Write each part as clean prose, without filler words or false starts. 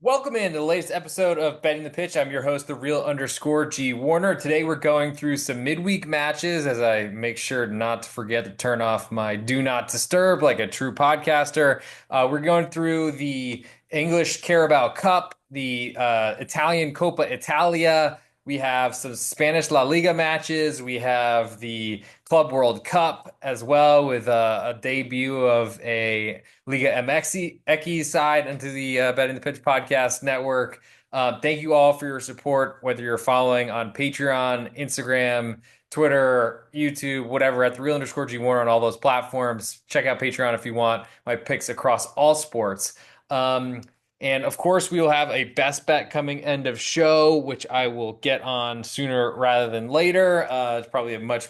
Welcome into the latest episode of Betting the Pitch. I'm your host, the real underscore G Warner. Today we're going through some midweek matches as I make sure not to forget to turn off my do not disturb like a true podcaster. We're going through the English Carabao Cup, the Italian Coppa Italia. We have some Spanish La Liga matches. We have the Club World Cup as well with a debut of a Liga MX side into the Betting the Pitch podcast network. Thank you all for your support, whether you're following on Patreon, Instagram, Twitter, YouTube, whatever, at the real underscore G Warner on all those platforms. Check out Patreon if you want my picks across all sports. Um, and of course, we will have a best bet coming end of show, which I will get on sooner rather than later. It's probably a much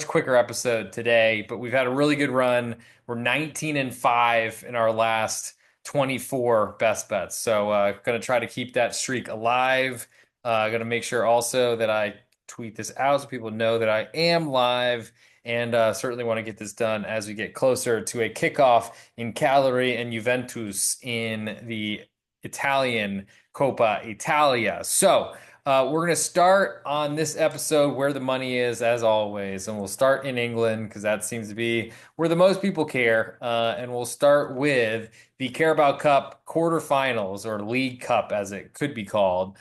quicker episode today, but we've had a really good run. We're 19-5 in our last 24 best bets. So going to try to keep that streak alive. Going to make sure also that I tweet this out so people know that I am live and certainly want to get this done as we get closer to a kickoff in Cagliari and Juventus in the Italian Coppa Italia. So we're going to start on this episode where the money is, as always, and we'll start in England because that seems to be where the most people care. And we'll start with the Carabao Cup quarterfinals, or League Cup as it could be called.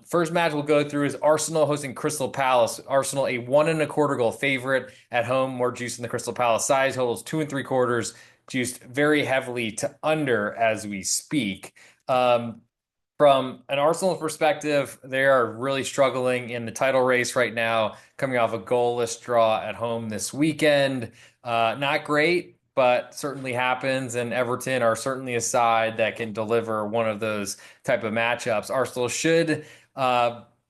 First match we'll go through is Arsenal hosting Crystal Palace. Arsenal, a 1.25 goal favorite at home, more juice in the Crystal Palace side. Totals 2.75, juiced very heavily to under as we speak. From an Arsenal perspective, they are really struggling in the title race right now, coming off a goalless draw at home this weekend. Not great, but certainly happens. And Everton are certainly a side that can deliver one of those type of matchups. Arsenal should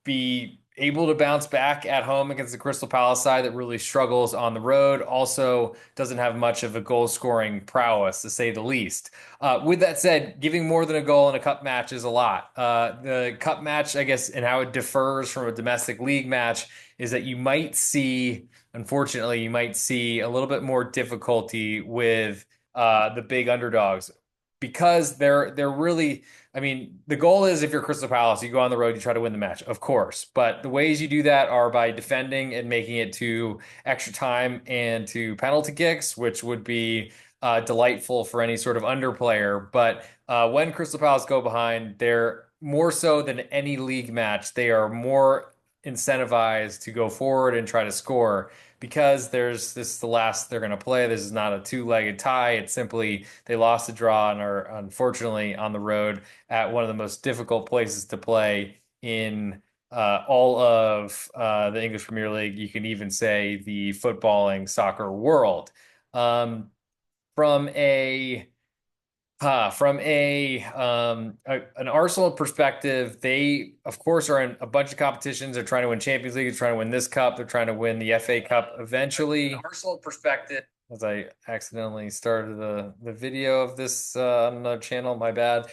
be able to bounce back at home against the Crystal Palace side that really struggles on the road. Also, doesn't have much of a goal scoring prowess, to say the least. With that said, giving more than a goal in a cup match is a lot. The cup match, I guess, and how it differs from a domestic league match is that unfortunately, you might see a little bit more difficulty with the big underdogs because they're really. I mean, the goal is if you're Crystal Palace, you go on the road, you try to win the match, of course. But the ways you do that are by defending and making it to extra time and to penalty kicks, which would be delightful for any sort of underplayer. But when Crystal Palace go behind, they're more so than any league match, they are more incentivized to go forward and try to score because this is the last they're going to play. This is not a two-legged tie. It's simply they lost the draw and are unfortunately on the road at one of the most difficult places to play in all of the English Premier League. You can even say the footballing soccer world. Um, from a an Arsenal perspective, they of course are in a bunch of competitions. They're trying to win Champions League, they're trying to win this cup, they're trying to win the FA Cup eventually. Arsenal perspective, as I accidentally started the video of this on another channel, my bad.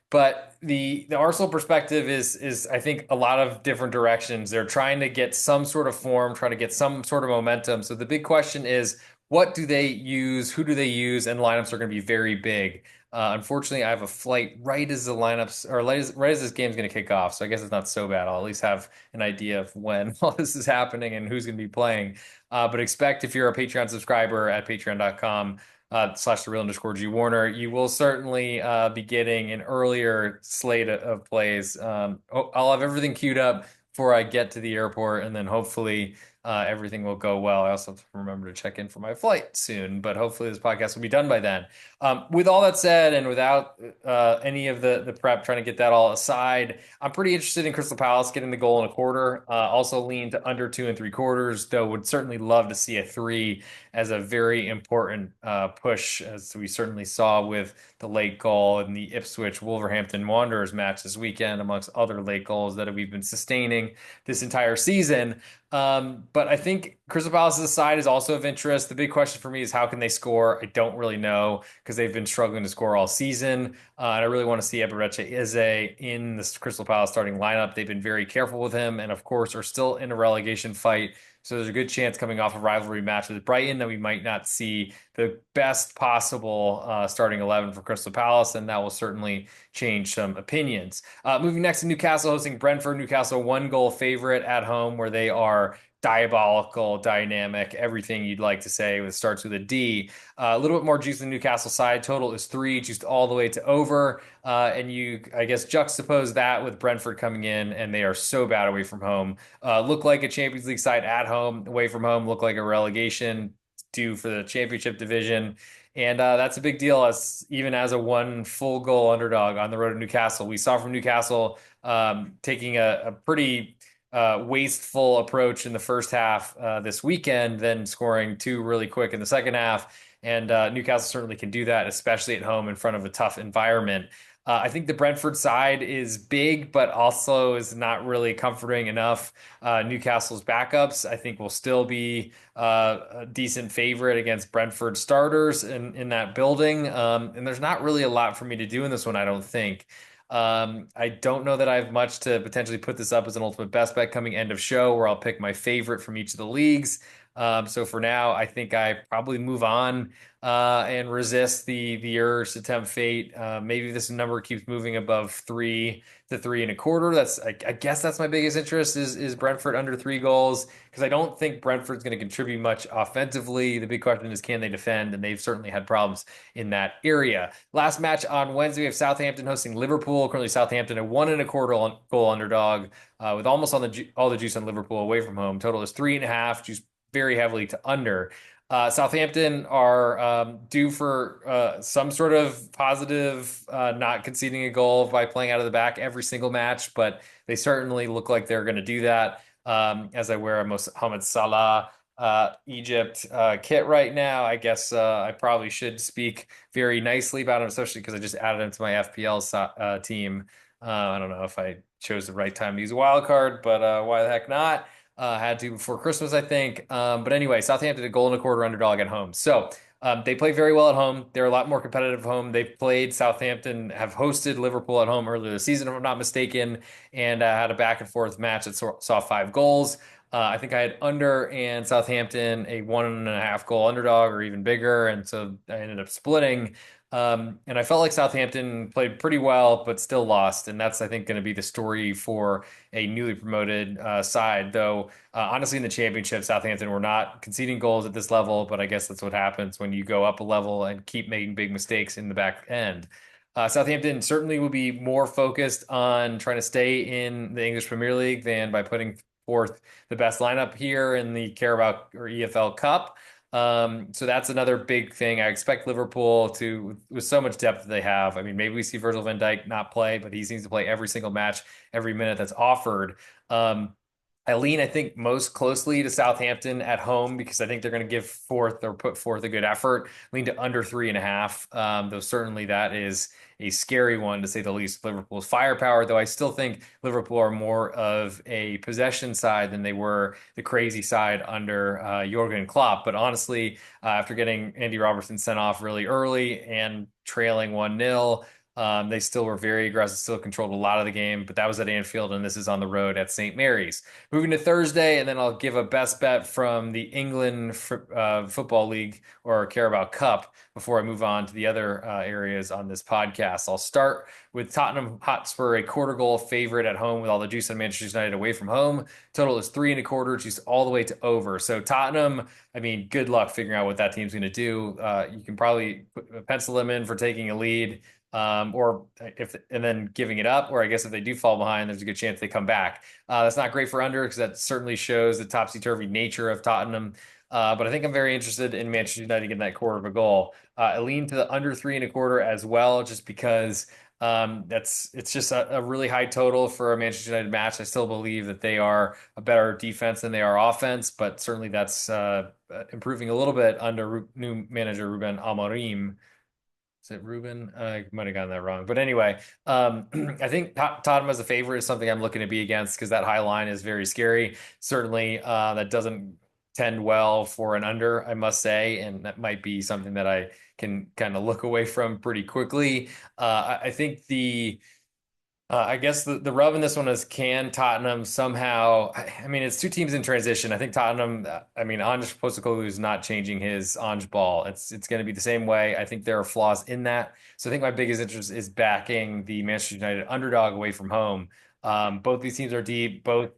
But the Arsenal perspective is I think a lot of different directions. They're trying to get some sort of form, trying to get some sort of momentum. So the big question is, what do they use? Who do they use? And lineups are going to be very big. Unfortunately, I have a flight right as the lineups or right as this game's going to kick off. So I guess it's not so bad. I'll at least have an idea of when all this is happening and who's going to be playing. But expect if you're a Patreon subscriber at patreon.com / the real underscore G Warner, you will certainly be getting an earlier slate of plays. I'll have everything queued up before I get to the airport, and then hopefully everything will go well. I also have to remember to check in for my flight soon, but hopefully this podcast will be done by then. With all that said, and without any of the prep, trying to get that all aside, I'm pretty interested in Crystal Palace getting the goal in a quarter. Also lean to under 2.75, though would certainly love to see a 3 as a very important push, as we certainly saw with the late goal in the Ipswich Wolverhampton Wanderers match this weekend, amongst other late goals that we've been sustaining this entire season. But I think Crystal Palace's side is also of interest. The big question for me is how can they score? I don't really know because they've been struggling to score all season. And I really want to see Eberechi Eze in the Crystal Palace starting lineup. They've been very careful with him and, of course, are still in a relegation fight. So there's a good chance coming off a rivalry match with Brighton that we might not see the best possible starting 11 for Crystal Palace, and that will certainly change some opinions. Moving next to Newcastle hosting Brentford. Newcastle 1-goal favorite at home, where they are diabolical, dynamic, everything you'd like to say. It starts with a D. A little bit more juice than Newcastle side. Total is 3, juiced all the way to over. And you, I guess, juxtapose that with Brentford coming in, and they are so bad away from home. Look like a Champions League side at home, away from home, look like a relegation due for the championship division. And that's a big deal as even as a 1 full goal underdog on the road to Newcastle. We saw from Newcastle taking a pretty wasteful approach in the first half this weekend, then scoring 2 really quick in the second half. And Newcastle certainly can do that, especially at home in front of a tough environment. I think the Brentford side is big, but also is not really comforting enough. Newcastle's backups, I think, will still be a decent favorite against Brentford starters in that building. And there's not really a lot for me to do in this one, I don't think. I don't know that I have much to potentially put this up as an ultimate best bet coming end of show, where I'll pick my favorite from each of the leagues. So for now, I think I probably move on and resist the urge to tempt fate. Maybe this number keeps moving above 3 to 3.25. I guess that's my biggest interest is Brentford under 3 goals, because I don't think Brentford's going to contribute much offensively. The big question is, can they defend? And they've certainly had problems in that area. Last match on Wednesday, we have Southampton hosting Liverpool. Currently, Southampton a 1.25 goal underdog, with almost all the juice on Liverpool away from home. Total is 3.5, juice very heavily to under. Southampton are due for some sort of positive, not conceding a goal by playing out of the back every single match, but they certainly look like they're going to do that. As I wear a Mohamed Salah Egypt kit right now, I guess I probably should speak very nicely about him, especially because I just added him to my FPL team. I don't know if I chose the right time to use a wild card, but why the heck not? Had to before Christmas, I think. But anyway, Southampton a 1.25 goal underdog at home. So they play very well at home. They're a lot more competitive at home. They've played Southampton, have hosted Liverpool at home earlier this season, if I'm not mistaken, and had a back and forth match that saw 5 goals. I think I had under and Southampton a 1.5 goal underdog or even bigger. And so I ended up splitting. And I felt like Southampton played pretty well, but still lost. And that's, I think, going to be the story for a newly promoted side. Though, honestly, in the championship, Southampton were not conceding goals at this level, but I guess that's what happens when you go up a level and keep making big mistakes in the back end. Southampton certainly will be more focused on trying to stay in the English Premier League than by putting forth the best lineup here in the Carabao or EFL Cup. So that's another big thing. I expect Liverpool to, with so much depth that they have. I mean, maybe we see Virgil van Dijk not play, but he seems to play every single match, every minute that's offered. I lean, I think, most closely to Southampton at home because I think they're going to give forth or put forth a good effort. Lean to under 3.5. Though certainly that is a scary one to say the least. Liverpool's firepower, though I still think Liverpool are more of a possession side than they were the crazy side under Jurgen Klopp. But honestly, after getting Andy Robertson sent off really early and trailing 1-0, they still were very aggressive, still controlled a lot of the game, but that was at Anfield, and this is on the road at St. Mary's. Moving to Thursday, and then I'll give a best bet from the England Football League or Carabao Cup before I move on to the other areas on this podcast. I'll start with Tottenham Hotspur, a 1/4 goal favorite at home with all the juice on Manchester United away from home. Total is 3.25, juice all the way to over. So Tottenham, I mean, good luck figuring out what that team's going to do. You can probably pencil them in for taking a lead, or if and then giving it up, or I guess if they do fall behind, there's a good chance they come back. That's not great for under because that certainly shows the topsy-turvy nature of Tottenham. But I think I'm very interested in Manchester United getting that 1/4 goal. I lean to the under 3.25 as well, just because it's just a really high total for a Manchester United match. I still believe that they are a better defense than they are offense, but certainly that's improving a little bit under new manager Ruben Amorim. Is it Ruben? I might have gotten that wrong. But anyway, I think Tottenham as a favorite is something I'm looking to be against because that high line is very scary. Certainly, that doesn't tend well for an under, I must say. And that might be something that I can kind of look away from pretty quickly. I think I guess the rub in this one is, can Tottenham somehow? I mean, it's two teams in transition. I think Tottenham. I mean, Ange Postecoglou is not changing his Ange ball. It's going to be the same way. I think there are flaws in that. So I think my biggest interest is backing the Manchester United underdog away from home. Both these teams are deep. Both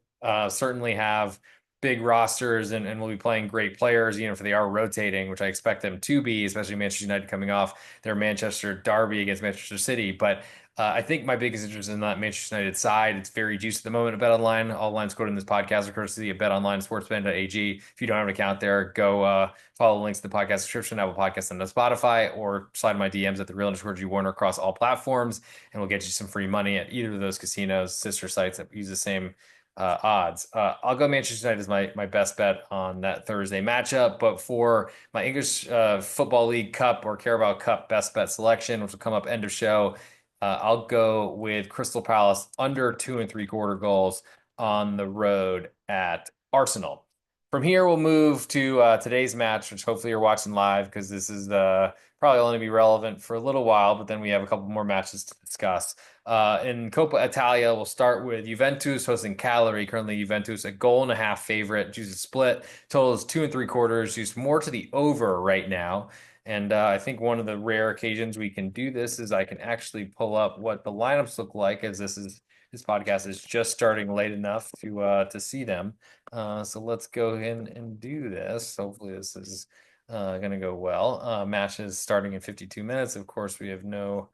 certainly have big rosters and will be playing great players. You know, if they are rotating, which I expect them to be, especially Manchester United coming off their Manchester derby against Manchester City, but. I think my biggest interest in that Manchester United side, it's very juicy at the moment at BetOnline. All lines quoted in this podcast are courtesy of BetOnline, Sportsbetting.ag. If you don't have an account there, go follow the links to the podcast description, Apple Podcasts, and Spotify, or slide my DMs at the real underscore G Warner across all platforms, and we'll get you some free money at either of those casinos, sister sites that use the same odds. I'll go Manchester United as my best bet on that Thursday matchup. But for my English Football League Cup or Carabao Cup best bet selection, which will come up end of show, I'll go with Crystal Palace under 2 and 3/4 goals on the road at Arsenal. From here, we'll move to today's match, which hopefully you're watching live because this is probably only be relevant for a little while, but then we have a couple more matches to discuss. In Coppa Italia, we'll start with Juventus hosting Cagliari. Currently, Juventus a goal and a half favorite. Juice is split. Total is 2 and 3/4. Juice more to the over right now. And I think one of the rare occasions we can do this is I can actually pull up what the lineups look like, as this podcast is just starting late enough to see them. So let's go in and do this. Hopefully this is going to go well. Matches starting in 52 minutes. Of course, we have no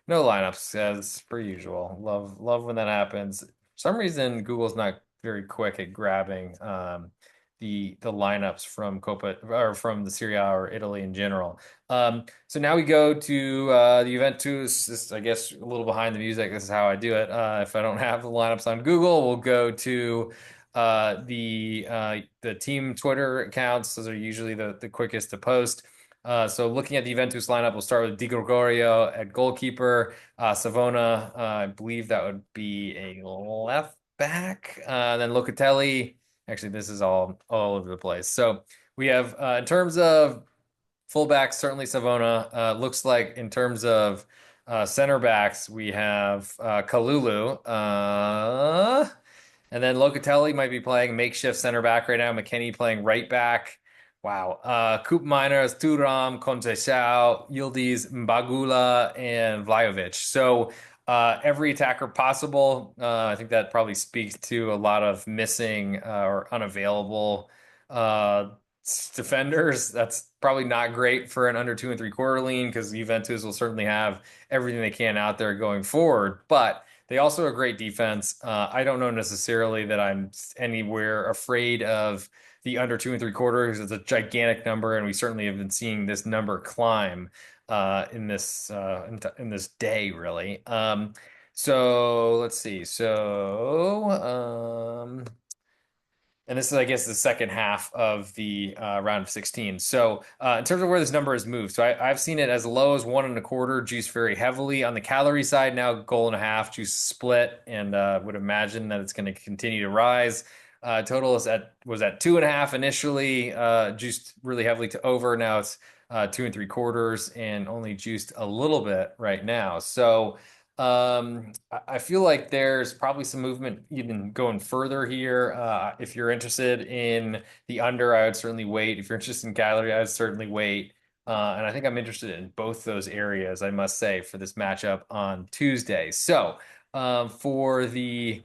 lineups as per usual. Love when that happens. For some reason, Google's not very quick at grabbing the lineups from Coppa or from the Serie A or Italy in general. So now we go to the Juventus. This, I guess, a little behind the music. This is how I do it. If I don't have the lineups on Google, we'll go to the team Twitter accounts. Those are usually the quickest to post. So looking at the Juventus lineup, we'll start with Di Gregorio at goalkeeper. Savona, I believe that would be a left back. Then Locatelli. Actually, this is all over the place. So we have in terms of fullbacks, certainly Savona. Looks like in terms of center backs, we have Kalulu. And then Locatelli might be playing makeshift center back right now. McKennie playing right back. Wow. Coop Miners, Turam, Conceição, Yildiz, Mbagula, and Vlahovic. So every attacker possible. I think that probably speaks to a lot of missing or unavailable defenders. That's probably not great for an under 2 and 3/4 lean because Juventus will certainly have everything they can out there going forward. But they also are a great defense. I don't know necessarily that I'm anywhere afraid of the under 2 and 3/4 because it's a gigantic number, and we certainly have been seeing this number climb in this day, really. So let's see. And this is, I guess, the second half of the round of 16. So, in terms of where this number has moved, so I've seen it as low as 1 1/4, juice very heavily on the calorie side. Now, goal and a half, juice split, and would imagine that it's going to continue to rise. Total was at 2.5 initially, juiced really heavily to over. Now it's 2 and 3/4, and only juiced a little bit right now. So. I feel like there's probably some movement even going further here. If you're interested in the under, I would certainly wait. If you're interested in Gallery, I would certainly wait. And I think I'm interested in both those areas, I must say, for this matchup on Tuesday. So, for the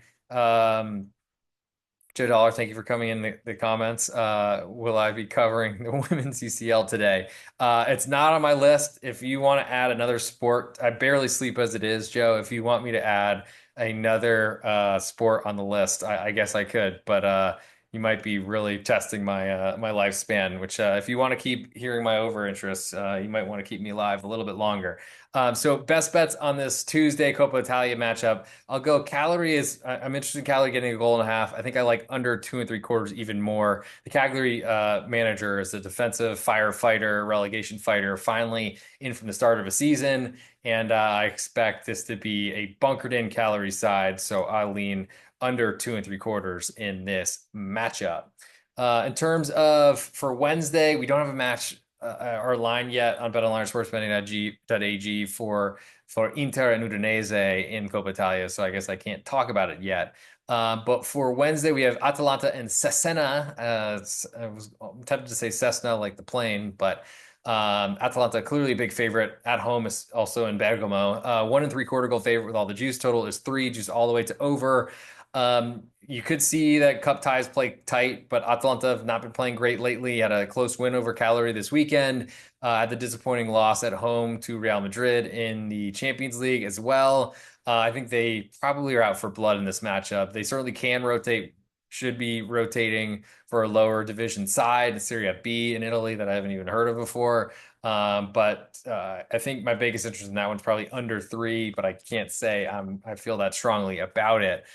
Joe Dollar, thank you for coming in the comments. Will I be covering the women's UCL today? It's not on my list. If you want to add another sport, I barely sleep as it is, Joe. If you want me to add another sport on the list, I guess I could, but you might be really testing my lifespan, which if you want to keep hearing my over interests, you might want to keep me alive a little bit longer. So best bets on this Tuesday Coppa Italia matchup. I'll go Cagliari I'm interested in Cagliari getting a goal and a half. I think I like under 2 and 3/4 even more. The Cagliari manager is a defensive firefighter, relegation fighter, finally in from the start of a season. And I expect this to be a bunkered in Cagliari side. So I lean under 2 and 3/4 in this matchup. In terms of for Wednesday, we don't have a match our line yet on BetOnline or Sportsbetting.ag for Inter and Udinese in Coppa Italia, so I guess I can't talk about it yet. But for Wednesday, we have Atalanta and Cesena. I was tempted to say Cessna, like the plane, but Atalanta clearly a big favorite at home, is also in Bergamo. 1 and 3/4 goal favorite with all the juice. Total is 3, juice all the way to over. You could see that cup ties play tight, but Atalanta have not been playing great lately. Had a close win over Cagliari this weekend. Had the disappointing loss at home to Real Madrid in the Champions League as well. I think they probably are out for blood in this matchup. They certainly can rotate, should be rotating for a lower division side, Serie B in Italy that I haven't even heard of before. But I think my biggest interest in that one's probably under 3, but I can't say I feel that strongly about it.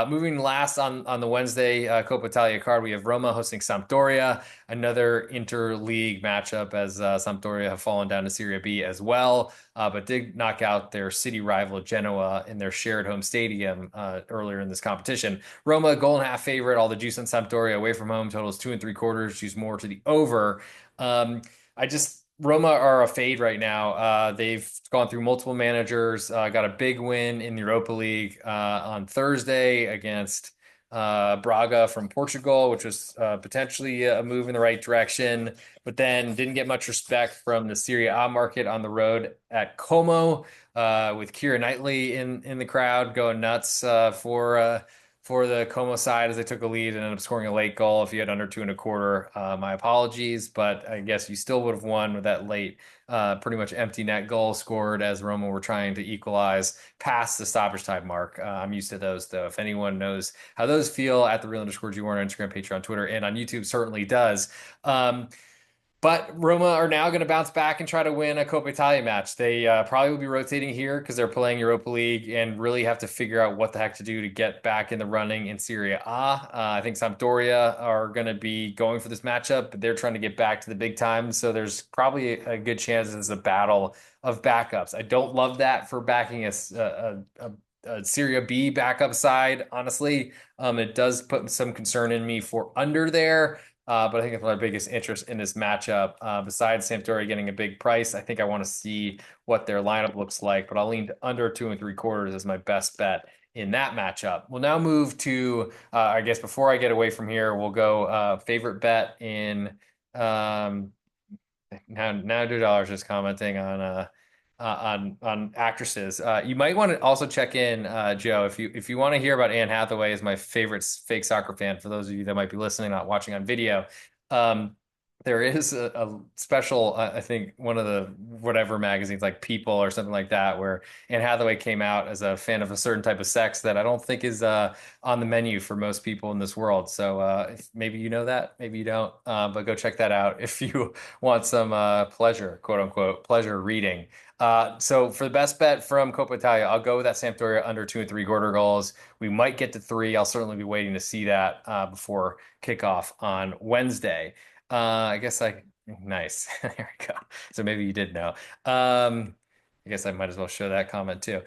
Moving last on the Wednesday Coppa Italia card, we have Roma hosting Sampdoria, another interleague matchup as Sampdoria have fallen down to Serie B as well, but did knock out their city rival Genoa in their shared home stadium earlier in this competition. Roma, goal and a half favorite, all the juice on Sampdoria away from home, totals 2 and 3/4, juice more to the over. I just Roma are a fade right now. They've gone through multiple managers, got a big win in the Europa League on Thursday against Braga from Portugal, which was potentially a move in the right direction, but then didn't get much respect from the Serie A market on the road at Como, with Keira Knightley in the crowd going nuts for the Como side as they took a lead and ended up scoring a late goal. If you had under 2 and 1/4, my apologies, but I guess you still would have won with that late, pretty much empty net goal scored as Roma were trying to equalize past the stoppage time mark. I'm used to those though. If anyone knows how those feel, at the real_G Warner on Instagram, Patreon, Twitter, and on YouTube, certainly does. But Roma are now going to bounce back and try to win a Coppa Italia match. They probably will be rotating here because they're playing Europa League and really have to figure out what the heck to do to get back in the running in Serie A. I think Sampdoria are going to be going for this matchup, but they're trying to get back to the big time. So there's probably a good chance it's a battle of backups. I don't love that for backing a Serie B backup side, honestly. It does put some concern in me for under there. But I think it's my biggest interest in this matchup. Besides Sampdoria getting a big price, I think I want to see what their lineup looks like, but I'll lean to under 2 and 3/4 as my best bet in that matchup. We'll now move to, I guess before I get away from here, we'll go favorite bet in um, now $2 just commenting on actresses. You might want to also check in, Joe, if you want to hear about Anne Hathaway as my favorite fake soccer fan. For those of you that might be listening, not watching on video, um, there is a special, I think one of the whatever magazines like People or something like that, where Anne Hathaway came out as a fan of a certain type of sex that I don't think is on the menu for most people in this world. So maybe you know that, maybe you don't, but go check that out if you want some pleasure, quote unquote, pleasure reading. So for the best bet from Coppa Italia, I'll go with that Sampdoria under 2 and 3/4 goals. We might get to 3. I'll certainly be waiting to see that before kickoff on Wednesday. I guess nice. There we go. So maybe you did know. I guess I might as well show that comment too.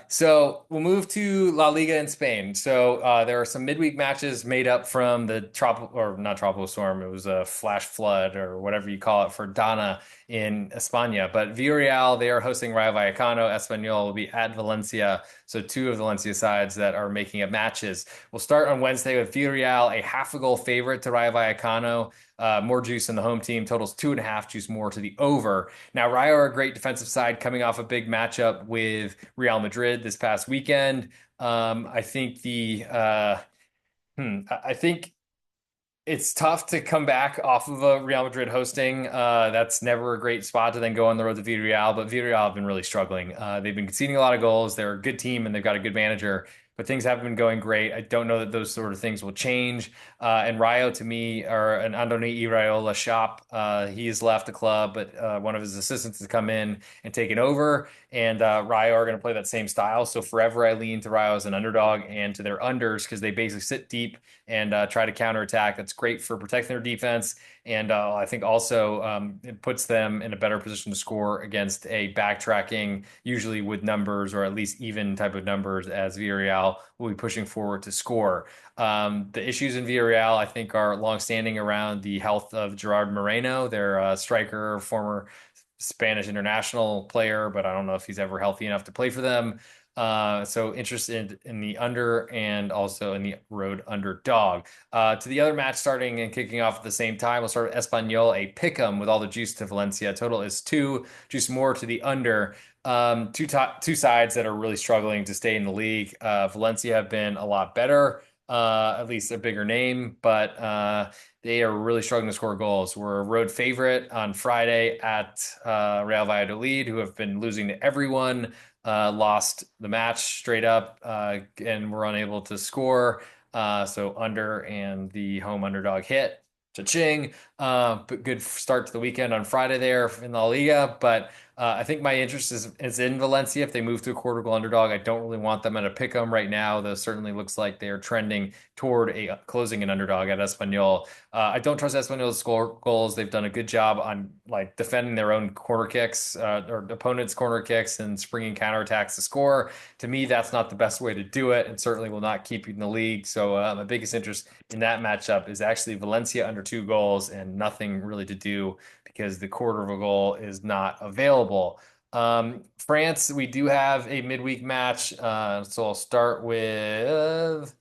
So we'll move to La Liga in Spain. So there are some midweek matches made up from the tropical, or not tropical storm. It was a flash flood or whatever you call it for Dana in España. But Villarreal, they are hosting Rayo Vallecano. Espanyol will be at Valencia. So two of Valencia sides that are making up matches. We'll start on Wednesday with Villarreal, a half a goal favorite to Rayo Vallecano. More juice in the home team, totals 2.5, juice more to the over. Now, Rayo are a great defensive side coming off a big matchup with Real Madrid this past weekend. I think I think it's tough to come back off of a Real Madrid hosting. That's never a great spot to then go on the road to Villarreal, but Villarreal have been really struggling. They've been conceding a lot of goals. They're a good team and they've got a good manager, but things haven't been going great. I don't know that those sort of things will change. And Rayo, to me, are an Andoni Iraola shop. He has left the club, but one of his assistants has come in and taken over. And Rayo are going to play that same style. So forever I lean to Rayo as an underdog and to their unders because they basically sit deep and try to counterattack. That's great for protecting their defense. And I think also it puts them in a better position to score against a backtracking, usually with numbers or at least even type of numbers as Villarreal Villarreal will be pushing forward to score. The issues in Villarreal, I think, are longstanding around the health of Gerard Moreno, their striker, former Spanish international player, but I don't know if he's ever healthy enough to play for them. So interested in the under and also in the road underdog. To the other match starting and kicking off at the same time, we'll start with Espanyol, a pick'em with all the juice to Valencia. Total is two, juice more to the under. Two sides that are really struggling to stay in the league. Valencia have been a lot better, at least a bigger name, but they are really struggling to score goals. We're a road favorite on Friday at Real Valladolid, who have been losing to everyone. Lost the match straight up and were unable to score. So under and the home underdog hit. Cha-ching. But good start to the weekend on Friday there in La Liga. But I think my interest is in Valencia. If they move to a quarter goal underdog, I don't really want them at a pick 'em right now, though certainly looks like they are trending toward a closing an underdog at Espanyol. I don't trust Espanyol to score goals. They've done a good job on like defending their own corner kicks or opponents' corner kicks and springing counterattacks to score. To me, that's not the best way to do it, and certainly will not keep you in the league. So my biggest interest in that matchup is actually Valencia under 2 goals and nothing really to do because the quarter of a goal is not available. France, we do have a midweek match. So I'll start with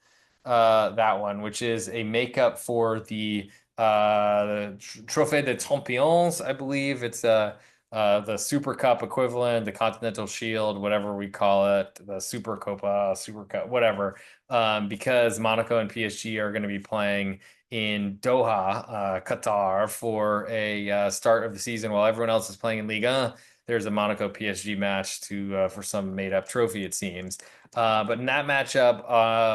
that one, which is a makeup for the Trophée des Champions, I believe. It's the Super Cup equivalent, the Continental Shield, whatever we call it, the Super Copa, Super Cup, whatever. Because Monaco and PSG are going to be playing in Doha, Qatar, for a start of the season while everyone else is playing in Liga. There's a Monaco PSG match to for some made up trophy, it seems. But in that matchup,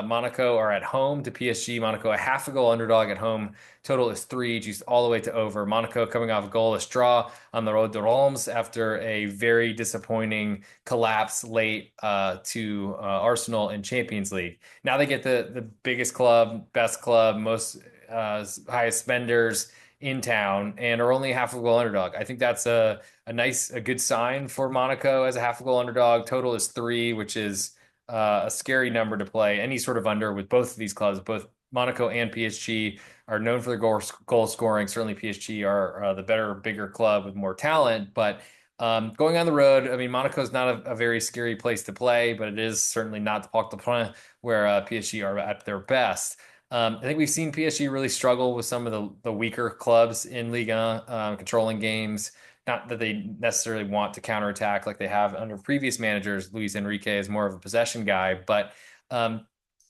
Monaco are at home to PSG. Monaco a half a goal underdog at home. Total is three, juiced all the way to over. Monaco coming off a goalless draw on the road to Reims after a very disappointing collapse late to Arsenal in Champions League. Now they get the biggest club, best club, most highest spenders in town and are only half a goal underdog. I think that's a good sign for Monaco as a half a goal underdog. Total is three, which is a scary number to play any sort of under with both of these clubs. Both Monaco and PSG are known for their goal scoring. Certainly, PSG are the better, bigger club with more talent. But going on the road, I mean, Monaco is not a very scary place to play, but it is certainly not the Parc des Princes where PSG are at their best. I think we've seen PSG really struggle with some of the weaker clubs in Liga, controlling games. Not that they necessarily want to counterattack like they have under previous managers. Luis Enrique is more of a possession guy, but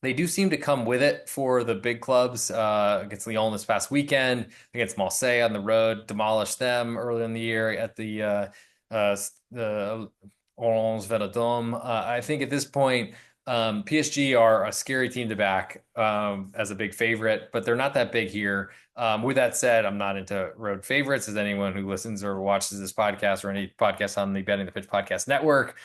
they do seem to come with it for the big clubs. Against Lyon this past weekend, against Marseille on the road, demolished them earlier in the year at the Orange Velodrome. I think at this point, PSG are a scary team to back as a big favorite, but they're not that big here. With that said, I'm not into road favorites, as anyone who listens or watches this podcast or any podcast on the Betting the Pitch podcast network.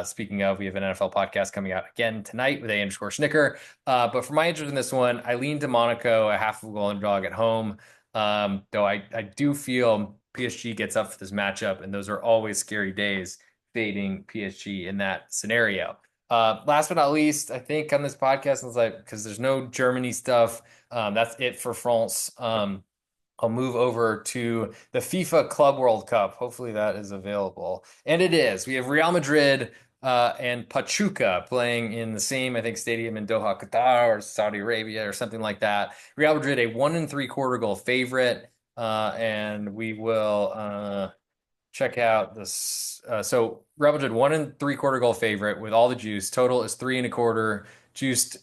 Speaking of, we have an NFL podcast coming out again tonight with A_Schnicker. But for my interest in this one, I lean to Monaco, a half of a goal underdog at home. Though I do feel PSG gets up for this matchup, and those are always scary days fading PSG in that scenario. Last but not least, I think on this podcast, it's like because there's no Germany stuff. That's it for France. I'll move over to the FIFA Club World Cup. Hopefully that is available, and it is. We have Real Madrid and Pachuca playing in the same, I think, stadium in Doha, Qatar, or Saudi Arabia, or something like that. Real Madrid a 1 3/4 goal favorite, and we will. Check out this. So Real Madrid 1 3/4 goal favorite with all the juice. Total is 3 1/4. Juiced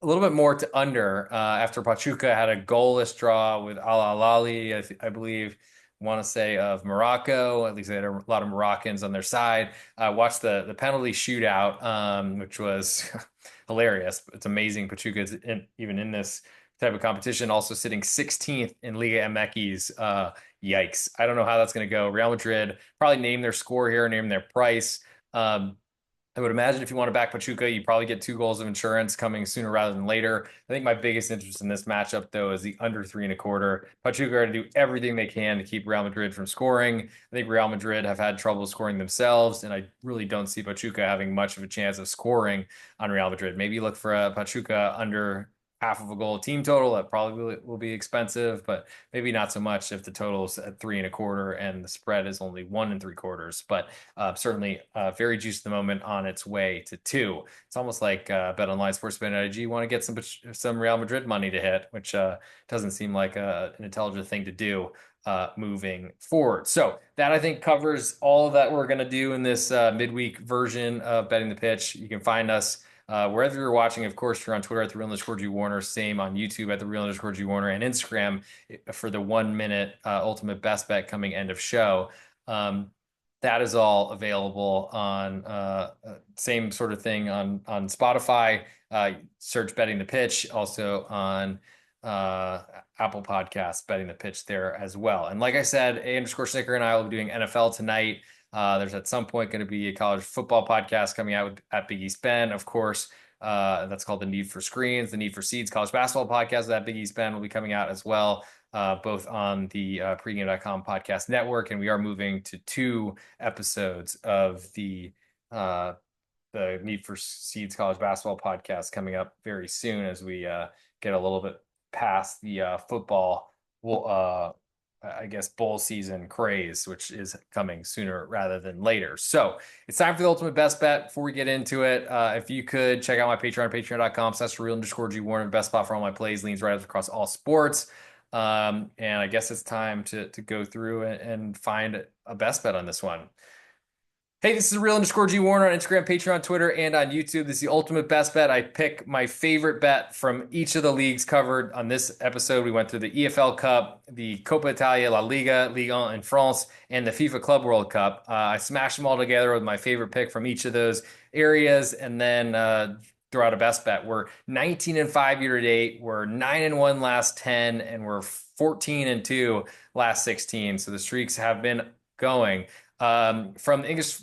a little bit more to under after Pachuca had a goalless draw with Al Ahly, I believe. Want to say of Morocco. At least they had a lot of Moroccans on their side. Watched the penalty shootout, which was hilarious. It's amazing. Pachuca is even in this type of competition, also sitting 16th in Liga MX. Yikes. I don't know how that's going to go. Real Madrid probably name their score here, name their price. I would imagine if you want to back Pachuca, you probably get 2 goals of insurance coming sooner rather than later. I think my biggest interest in this matchup, though, is the under 3.25. Pachuca are to do everything they can to keep Real Madrid from scoring. I think Real Madrid have had trouble scoring themselves, and I really don't see Pachuca having much of a chance of scoring on Real Madrid. Maybe look for a Pachuca under half of a goal team total. That probably will be expensive, but maybe not so much if the total's at 3.25 and the spread is only 1.75. But certainly very juiced at the moment, on its way to 2. It's almost like BetOnline Sportsbetting.ag want to get some Real Madrid money to hit, which doesn't seem like an intelligent thing to do moving forward. So that, I think, covers all that we're going to do in this midweek version of Betting the Pitch. You can find us wherever you're watching. Of course, you're on Twitter at @the_real_G Warner. Same on YouTube at @the_real_G Warner, and Instagram for the 1 minute ultimate best bet coming end of show. That is all available on same sort of thing on Spotify. Search Betting the Pitch, also on Apple Podcasts, Betting the Pitch there as well. And like I said, A_Snicker and I will be doing NFL tonight. There's at some point going to be a college football podcast coming out at Big East Bend, of course. That's called The Need for Screens. The Need for Seeds college basketball podcast at Big East Bend will be coming out as well, both on the pregame.com podcast network. And we are moving to 2 episodes of the Need for Seeds college basketball podcast coming up very soon, as we get a little bit past the football, I guess, bowl season craze, which is coming sooner rather than later. So it's time for the ultimate best bet. Before we get into it, if you could check out my Patreon, patreon.com/real_G Warner, the best spot for all my plays, leans, right across all sports. And I guess it's time to go through and find a best bet on this one. Hey, this is real_G Warner on Instagram, Patreon, Twitter, and on YouTube. This is the ultimate best bet. I pick my favorite bet from each of the leagues covered on this episode. We went through the EFL Cup, the Coppa Italia, La Liga, Ligue 1 in France, and the FIFA Club World Cup. I smashed them all together with my favorite pick from each of those areas, and then throw out a best bet. We're 19-5 year to date. We're 9-1 last 10, and we're 14-2 last 16. So the streaks have been going. From the English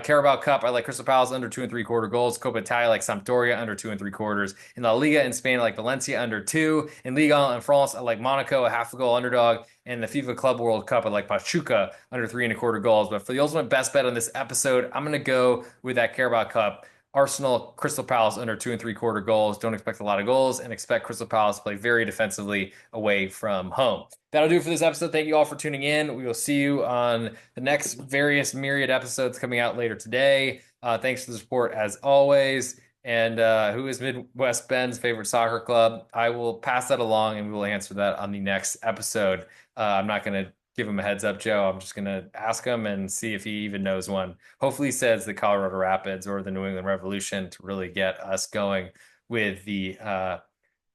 Carabao Cup, I like Crystal Palace under 2.75 goals. Coppa Italia, I like Sampdoria under 2.75. In La Liga in Spain, I like Valencia under 2. In Ligue 1 in France, I like Monaco, a half a goal underdog. And the FIFA Club World Cup, I like Pachuca under 3.25 goals. But for the ultimate best bet on this episode, I'm going to go with that Carabao Cup. Arsenal, Crystal Palace under 2.75 goals. Don't expect a lot of goals, and expect Crystal Palace to play very defensively away from home. That'll do it for this episode. Thank you all for tuning in. We will see you on the next various myriad episodes coming out later today. Thanks for the support as always. And who is Midwest Ben's favorite soccer club? I will pass that along, and we will answer that on the next episode. I'm not going to give him a heads up, Joe. I'm just going to ask him and see if he even knows one. Hopefully he says the Colorado Rapids or the New England Revolution to really get us going with the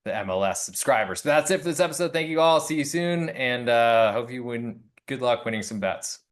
MLS subscribers. So that's it for this episode. Thank you all. See you soon. And hope you win. Good luck winning some bets.